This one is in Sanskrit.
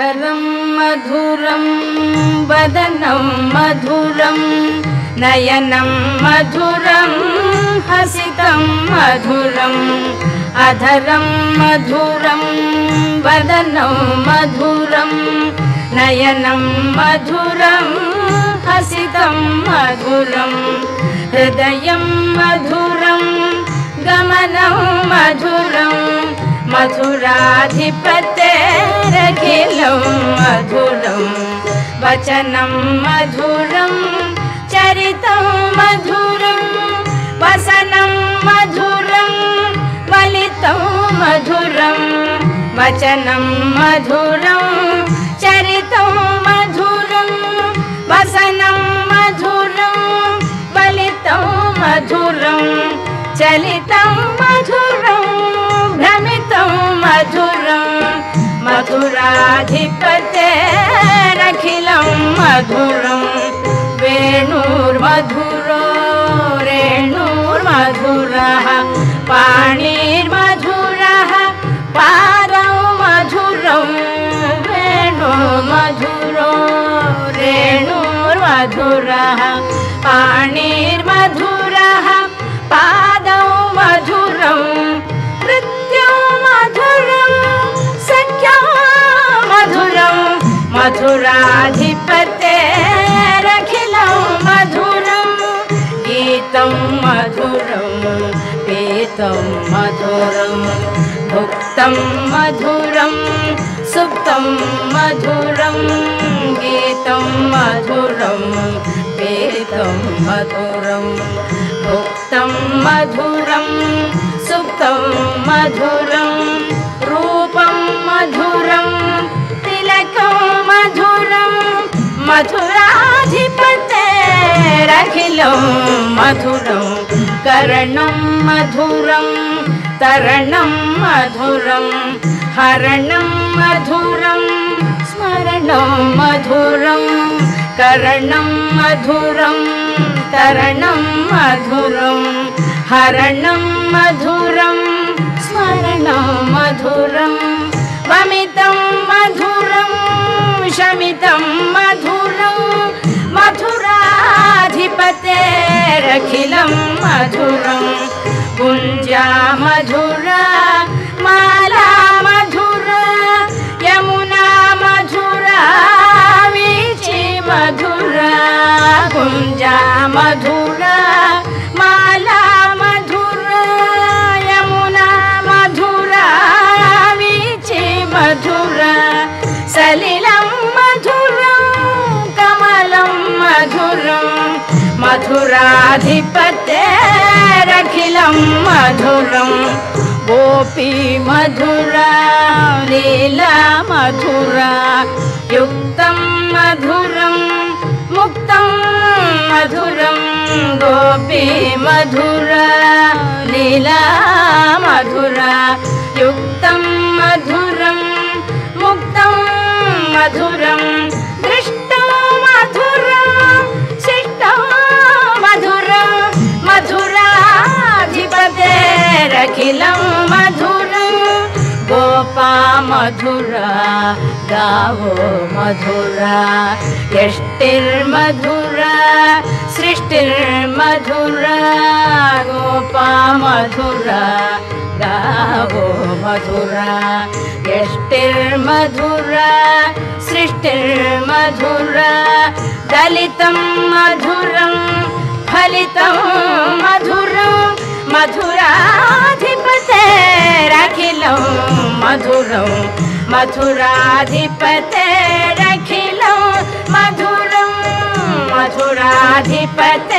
अधरं मधुरं वदनं मधुरं नयनं मधुरं हसितं मधुरम् अधरं मधुरं वदनं मधुरं नयनं मधुरं हसितं मधुरं हृदयं मधुरं गमनं मधुरं मधुराधिपतेरखिलं मधुरं वचनं मधुरं चरितं मधुरं वसनं मधुरं वलितं मधुरं वचनं मधुरं चरितं मधुरं वसनं मधुरं वलितं मधुरं चलितं मधुरं भ्रमितं मधुरं मधुराधिपतेरखिलं मधुरं वेणुर्मधुरो रेणुर्मधुरः पाणिर्मधुरः पादौ मधुरं वेणुर्मधुरो रेणुर्मधुरः पाणिर्मधुरः पादौ मधुरं नृत्यं मधुरं सख्यं मधुरं मधुराधिपतेरखिलं मधुरं गीतं मधुरं पीतं मधुरं भुक्तं मधुरं सुप्तं मधुरं गीतं मधुरं पीतं मधुरं भुक्तं मधुरं सुप्तं मधुरं रूपं मधुरं तिलकं मधुरं मधुराधिपतेरखिलं मधुरं कर्णं मधुरं तरणं मधुरं हरणं मधुरं स्मरणं मधुरं कर्णं मधुरं तरणं मधुरं हरणं मधुरं स्मरणं मधुरं वमितं मधुरं शमितं मधुरं मधुराधिपतेरखिलं मधुरं कुञ्जा मधुरा माला मधुरा यमुना मधुरा वीची मधुरा कुञ्जा मधुरा माला मधुरा यमुना मधुरा वीची मधुरा सलिलं मधुरं कमलं मधुरं मधुराधिपतेरखिलं मधुरं गोपी मधुरा लीला मधुरा युक्तं मधुरं मुक्तं मधुरं गोपी मधुरा लीला मधुरा युक्तं मधुरं मुक्तं मधुरं दृष्टं मधुरं शिष्टं मधुरं मधुराधिपतेरखिलं मधुरं गोपा मधुरा गावो मधुरा यष्टिर्मधुरा सृष्टिर्मधुरा गोपा मधुरा गावो मधुरा यष्टिर्मधुरा सृष्टिर्मधुरा दलितं मधुरं फलितं मधुरं मधुराधिपतेरखिलं मधुरं मधुराधिपतेरखिलं मधुरं मधुराधिपतेरखिलं